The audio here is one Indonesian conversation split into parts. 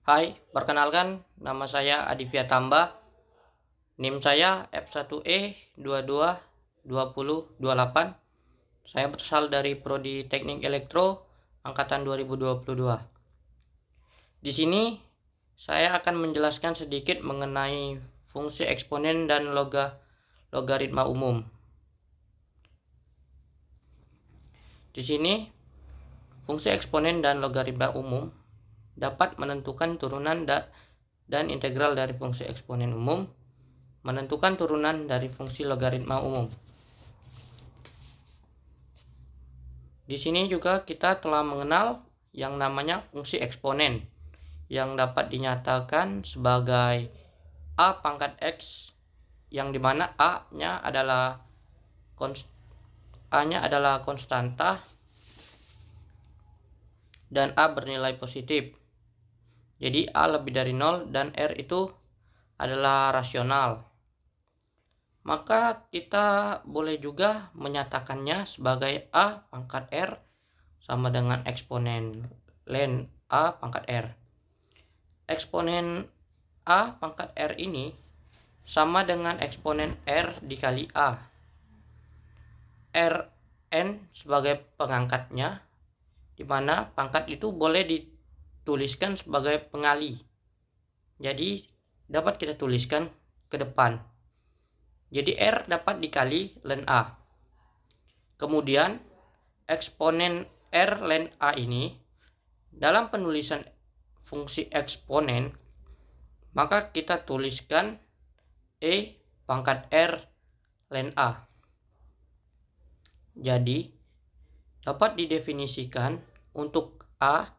Hai, perkenalkan nama saya Adivia Tamba. NIM saya F1E222028. Saya berasal dari Prodi Teknik Elektro angkatan 2022. Di sini saya akan menjelaskan sedikit mengenai fungsi eksponen dan logaritma umum. Di sini fungsi eksponen dan logaritma umum dapat menentukan turunan dan integral dari fungsi eksponen umum, menentukan turunan dari fungsi logaritma umum. Di sini juga kita telah mengenal yang namanya fungsi eksponen yang dapat dinyatakan sebagai A pangkat X, yang dimana A-nya adalah konstanta dan A bernilai positif. Jadi A lebih dari 0 dan R itu adalah rasional. Maka kita boleh juga menyatakannya sebagai A pangkat R sama dengan eksponen ln A pangkat R. Eksponen A pangkat R ini sama dengan eksponen R dikali A. Rn sebagai pengangkatnya, di mana pangkat itu boleh dituliskan sebagai pengali. Jadi dapat kita tuliskan ke depan. Jadi R dapat dikali ln A. Kemudian eksponen R ln A ini dalam penulisan fungsi eksponen, maka kita tuliskan E pangkat R ln A. Jadi dapat didefinisikan untuk A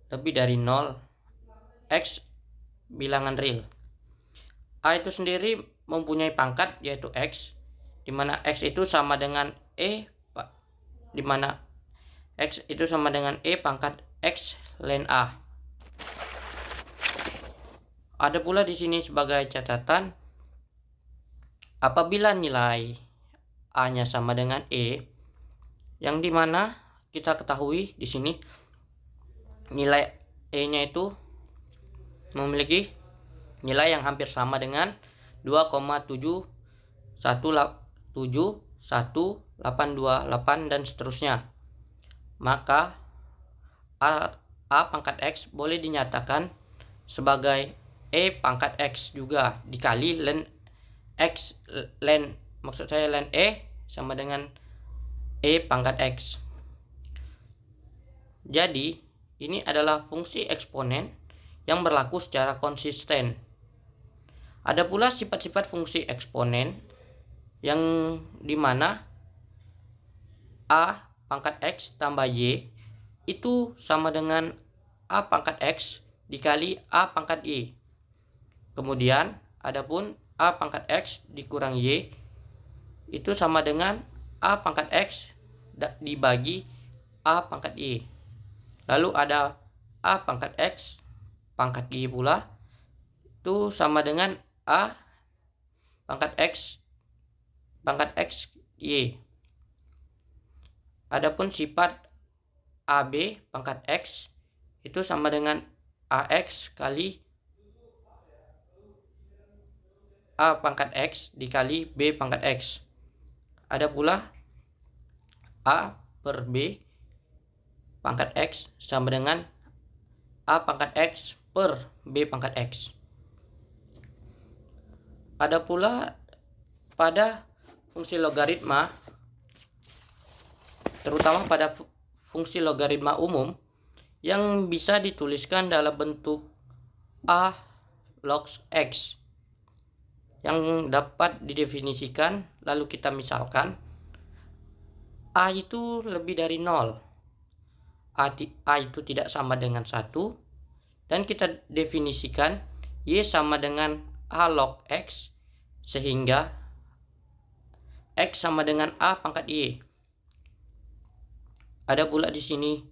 lebih dari 0, X bilangan real. A itu sendiri mempunyai pangkat yaitu X, di mana X itu sama dengan E, di mana X itu sama dengan E pangkat X ln A. Ada pula di sini sebagai catatan, apabila nilai A-nya sama dengan E, yang dimana kita ketahui di sini nilai E-nya itu memiliki nilai yang hampir sama dengan 2,7171828 dan seterusnya. Maka A pangkat X boleh dinyatakan sebagai E pangkat X juga dikali ln X ln E sama dengan E pangkat X. Jadi ini adalah fungsi eksponen yang berlaku secara konsisten. Ada pula sifat-sifat fungsi eksponen yang dimana A pangkat X tambah Y itu sama dengan A pangkat X dikali A pangkat Y. Kemudian adapun A pangkat X dikurang Y itu sama dengan A pangkat X dibagi A pangkat Y. Lalu ada A pangkat X pangkat Y pula itu sama dengan A pangkat X Y. Adapun sifat AB pangkat X itu sama dengan AX kali A pangkat X dikali B pangkat X. Ada pula A per B pangkat X sama dengan A pangkat X per B pangkat X. Ada pula pada fungsi logaritma, terutama pada fungsi logaritma umum yang bisa dituliskan dalam bentuk A log X, yang dapat didefinisikan lalu kita misalkan A itu lebih dari 0, A itu tidak sama dengan 1, dan kita definisikan Y sama dengan A log X, sehingga X sama dengan A pangkat Y. Ada pula di sini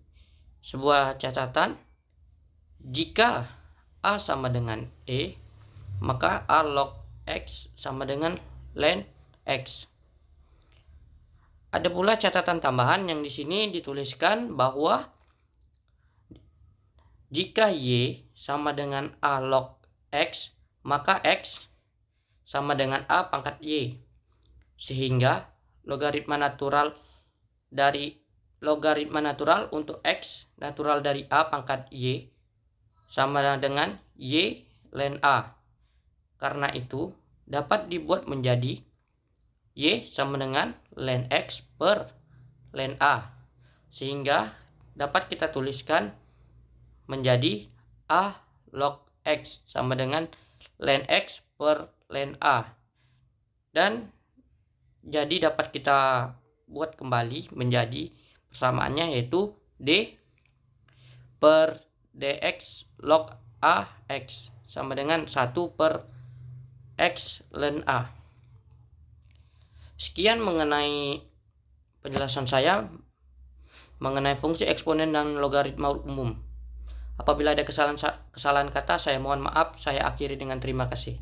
sebuah catatan, jika A sama dengan E, maka A log X sama dengan ln X. Ada pula catatan tambahan yang di sini dituliskan bahwa jika Y sama dengan A log X, maka X sama dengan A pangkat Y. Sehingga logaritma natural untuk X natural dari A pangkat Y sama dengan Y ln A. Karena itu dapat dibuat menjadi Y sama dengan ln X per ln A. Sehingga dapat kita tuliskan menjadi A log X sama dengan ln X per ln A. Dan jadi dapat kita buat kembali menjadi persamaannya, yaitu D per dx log AX sama dengan 1 per X ln A. Sekian mengenai penjelasan saya mengenai fungsi eksponen dan logaritma umum. Apabila ada kesalahan kata, saya mohon maaf. Saya akhiri dengan terima kasih.